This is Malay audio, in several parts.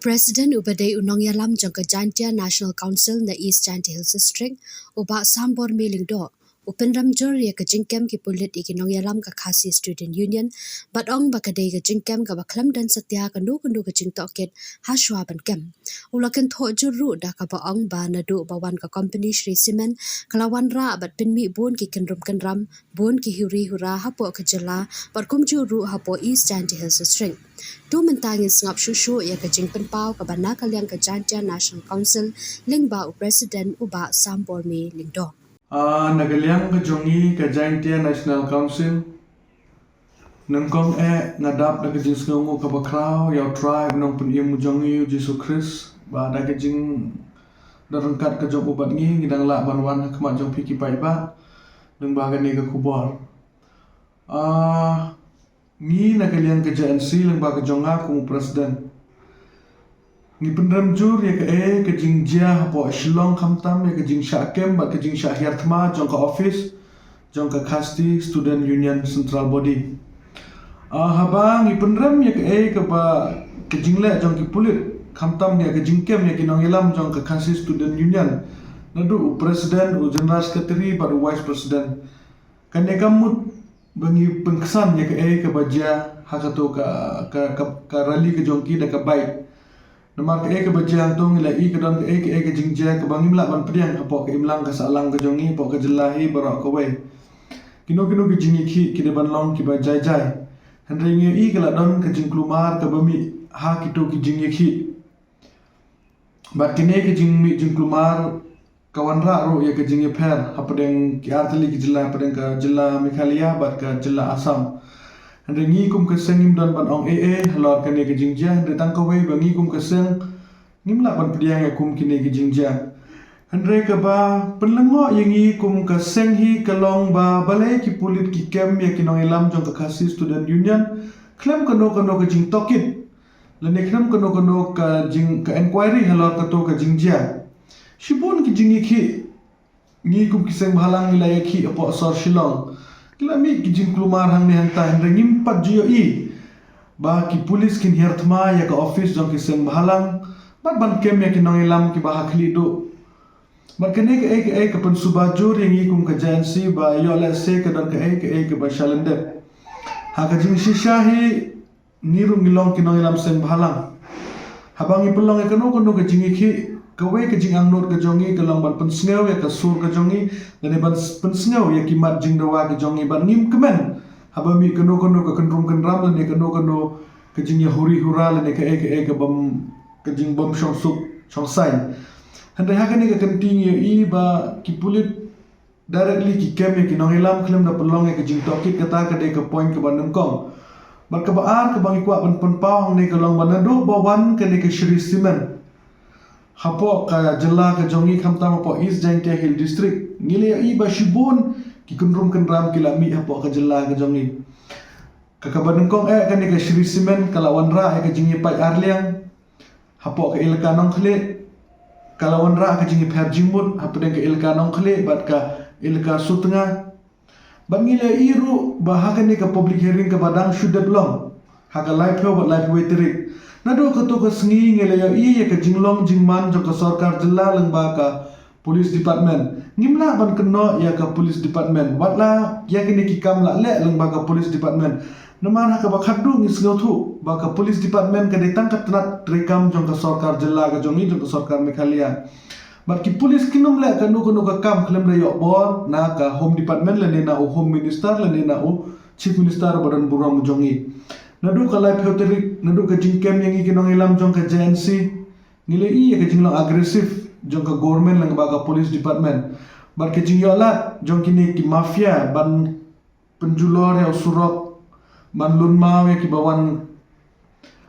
President Ubadai Unong Yalam jangka Jantia National Council na East Janti Hills District uba sambor miling do. Upen ramjor ya ke jingkem ki pulit iki nong yalam ka khasi student union but ong bakadai ke jingkem ka baklam dan setia kendu ke jing toket haswa ban kem. Ulakan tho juru dah ka ba ong ba nadu bawan ka company Shri Cement kelawan ra bat pinmi bun ki kenram bun ki huri hura hapo ke jela bat kum juru hapo East Janti Hills District. Tu mentangin sengap susu ya ke jing penpau ka bana kaliang ke Jantia National Council lingba u president uba sambor mi lingdo. Nagaliang ke jongi ke Jantia National Council nangkong ngadap na ke jing sengongo ka bakraw yaw tribe nong pun imu jongi Jesus Christ ba da ke jing darangkat ke jong ubat ngi ngidang la banwan kemat jong piki pai ba nang ba ni ke kubor ni nagaliang ke JNC lang ba ke jonga ku president ni pendram jur ya ke jing jia po shillong khamtam ya ke jing syakem ba ke jing syahiartma jong ka office jong ka khasti student union central body habang ni pendram ya ke ba ke jing le jong ki pulit khamtam ya ke jing kem ya ke nong ilam jong ka khasti student union nadu president u general secretary ba vice president kan ya kamut bangi pengkesan ya ke ba jia hakato ka rally ke jong ki da ka baik namar ke bajang tong ila i kedon ke jingja ke bangim la ban pediang apo ke imlang ke salang ke jongi apo ke jelahi barak ke we kino ke jingi ki de ban long ki ba jai handringe i ke la don ke jingklumar ke bami ha kito ki jingi ki bat kine ke jingklumar kawan ra ro ya ke jingi per apadeng ki arteli ki jela apadeng ke jela Meghalaya bat ke jela Assam Andre ngi kum keseng dan ban ong halor kene ke jingja andre tang ko wei bangi kum keseng ngimla ban pediang ya kum kine ke jingja andre ke ba penlengo yengi kum keseng hi kelong ba balai ki pulit ki kem ya kinong ilam jong ka khasi student union klem kono ke jing tokit lene klem kono ka jing ka inquiry halor ka to ka jingja shibun ki jingi ki ngi kum keseng halang wilayah ki apo sor shillong Kilami kijing kelumar hang ni hanta hendra ngimpat jiyo i bah ki pulis kin hertma ya ka office jong kiseng bahalang bat ban kem ya kinong ilam ki bahak lido bat kene ke pen subajur yang i kum ka JNC ba yo let's say ka dan ke ba shalendep ha ka jing shishahi niru ngilong kinong ilam seng bahalang habang i pelong ya kono ka jingi ki kawe ke jing angnot ke jongi ke long ban pensngeu ya ke sur ke jongi dan ban pensngeu ya kimat jing dawa ke jongi ban ngim kemen habami kono ke kendrum kendram dan kono ke jing ya huri hura dan ke bam ke jing bom shong sup shong sai handai ha ke kenting ya i ba ki pulit directly ki kem ya ki nong ilam klem da pelong ya ke jing tokit kata ke de ke point ke ban kong bat ke baar ke bang ikwa ban penpau hang ne ke long ban do bawan ke ne ke Shri Cement hapo ka jela ka jongi khamtam apo East Jantia Hill District ngile i ba shibun ki kendrum kendram kilami hapo ka jela ka jongi ka kabanengkong kan ka Shri Cement kalawan ra ka jingi pai arliang hapo ka ilkanong khle kalawan ra ka jingi pher jingmut hapo den ka ilkanong khle bat ka ilka sutnga bangile iru bahakan ni ka public hearing ka badang syudet long haka live ho bat live waiterik nado ka to ka sngi ngele ya i ka jinglong jingman jong ka sarkar jela lengba ka police department ngimla ban keno ya ka police department watla ya kini ki kam la le lengba ka police department namar ka bakhadu ngisngo thu ba ka police department ka detang ka tnat rekam jong ka sarkar jela ka jongi jong ka sarkar Meghalaya bat ki police kinum le ka no ka kam klem da yo bon na ka home department le na o home minister le na o chief minister badan buram jongi nadu ka live hoterik nadu ka jingkem yang ikinong ilam jong ka JNC ngile i ka jinglong agresif jong ka government lang ba ka police department bar ka jingyolat jong kini ki mafia ban penjulor ya surok ban lunmau ya ki bawan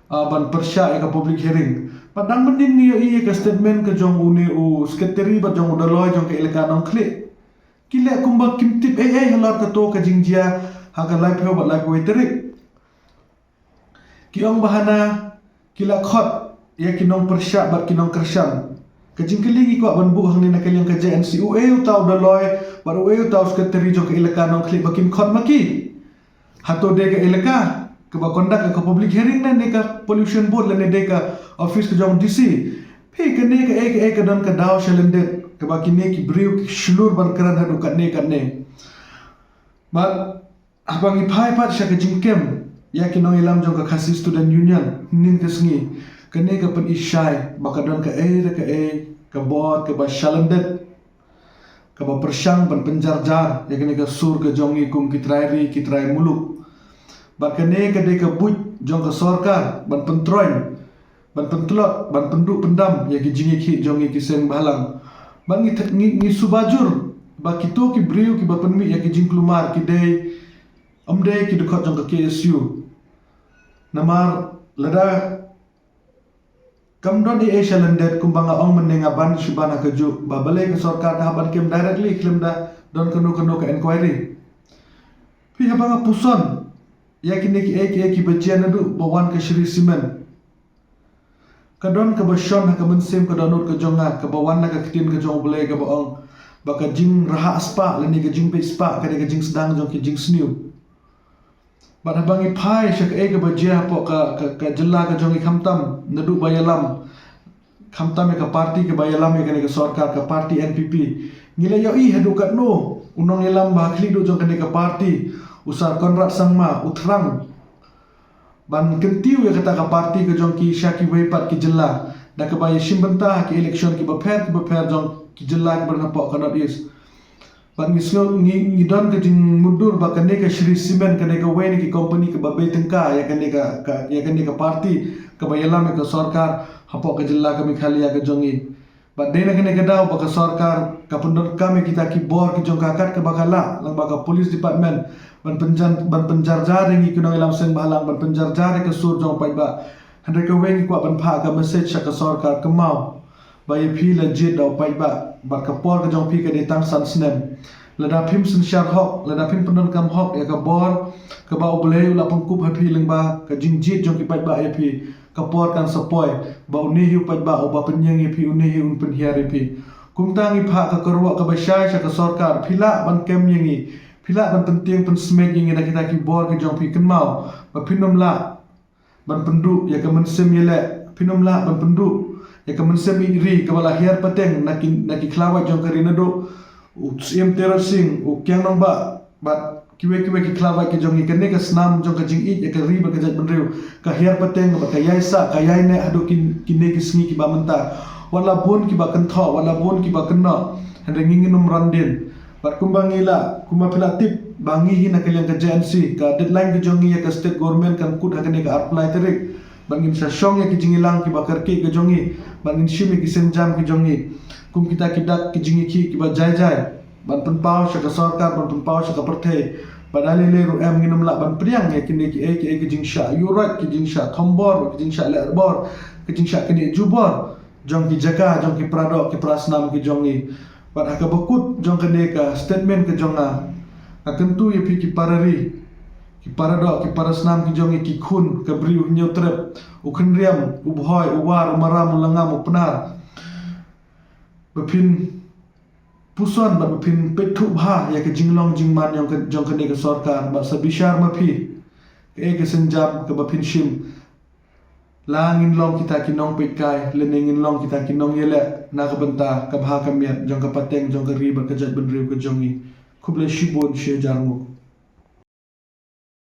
ban persya ya ka public hearing padang bendin ni i ka statement ka jong uni u secretary ba jong udaloy jong ka ilkanong kle kile kumbang kimtip halar ka to ka jingjia ha ka live ho ba live waiterik kiong bahana kila khot ya kinong persya bat kinong kersyam kajing kelingi ko ban bu hang ni nakaliang ka JNC tau daloy baru tau sekretari jong ka ilaka nong klik bakim khot maki hato de ka ilaka ke ba conduct ke public hearing na ne ka pollution board la ne de ka office ke jong DC phi ke ne ke don ka daw shalende ke ba ki ne ki briu shlur ban karan hadu kat ne but abang ipai pat sha ke jingkem ya ki nong ilam jong ka khasi student union nin ke sngi ke ne ka pen ishai ba ka don ka ka board ke ba shalende ka ba persyang ban penjarjar ya kene ka sur ke jongi kum kitrai muluk ba kene ka de ka buj jong ka sarkar ban pentroin ban pentlot ban penduk pendam ya ki jingi ki jongi ki seng balang ban ni subajur ba kito ki briu ki ba penmi ya ki jing klumar ki de amde ki dekot jong ka KSU namar lada kamdon di Asia lendet kumbanga ong menenga ban shibana keju babale ke sarkar dah ban kem directly klem da don kenu ke inquiry pi habanga puson ya kini ki bajian adu bawan ke Shri Simen kadon ke basion ke mensem ke donut ke jonga ke bawan ke ketin ke jong bele ke baong baka jing raha spa leni ke jing pe spa ke jing sedang jong ki jing sniu Bat habangi pai syak ke bajia po ka jela ka jongi khamtam nadu bayalam khamtam ka parti ke bayalam ke sarkar ka parti NPP ngila yo I hadu kat no unong elam bakhli do jong ka parti usar Konrad Sangma utrang ban kentiu ya kata ka parti ke jong ki syaki wepat ki jela da ka baya shimbenta ki election ki baper jong ki jela ki bernapok ka is But ni don ke jing mundur ba kene ke Shri Simen kene ke wen ki company ke babe tengka ya kene ka parti ke bayalam ke sarkar hapok ke jilla ke Mikhalia ke jongi but dena kene ke daw ba ke sarkar ka pendor kami kita ki bor ki jong kakat ke bakala lang ba ka police department ban penjarjar ngi kunong ilam seng balang ban penjarjar ke sur jong pai ba hande ke wen ko ban pha ka message ke sarkar ke mau Baya pi legit daw pai ba bat ka por ka jong pi ka de tang san snem lada phim sin shar hok lada phim pendon kam hok ya ka bor ka ba oble ula pangkup ha pi leng ba ka jingjit jong ki pai ba ya pi ka por kan sapoi ba uni hiu pai ba o ba penyeng ya pi uni hiu un pen hiar ya pi kum tangi pha ka korwa ka ba shai sha ka sarkar phila ban kem yengi phila ban penting pen smek yengi da kita ki bor ka jong pi kan mau ba pinom la ban pendu ya ka mensem yele pinom la ban pendu ya ka mensem iri ka bala hiar pateng naki klawa jong karina do utsiem terasing u kyang nong ba bat kiwe ki klawa ki jong ikene ka snam jong ka jing ya ka ri ba ka jat benriu ka hiar pateng ba ka yaisa ka yaine adu kine ki sngi ki ba menta wala bon ki ba kentho wala bon ki ba kenna hande nginginum randin bat kumbangila kumapila tip bangi hina ka yang ka JNC ka deadline ki jong ya ka state government kan kut hakane ka apply terik bangin sa syong ya ki jingilang ki bakar ki jongi bangin shimi ki senjam ki jongi kum kita kidak ki jingi ki ba jai ban penpau sya ka sarkar ban penpau sya ka perthe padali le ru em nginum la ban priang ya kini ki jing sya yurat ki jing sya thombor ki jing sya lerbor ki jing sya kini jubor jong ki jaka jong ki pradok ki prasnam ki jongi ban haka bakut jong kene ka statement ke jonga akentu ya pi ki parari ki paradok ki parasnam ki jongi ki khun ke briu nyutrep ukhenriam ubhoy uwar umaram ulangam upnar bepin puson ba bepin pethu bha ya ke jinglong jingman yang ke jong ke sarkar ba sabishar mapi ke senjam ke bepin shim langin long kita kinong petkai lenengin long kita kinong yele na ka benta ka bha ka miat jong ka pateng jong ka riba ka jat benriu ke jongi kuble shibon she jarmu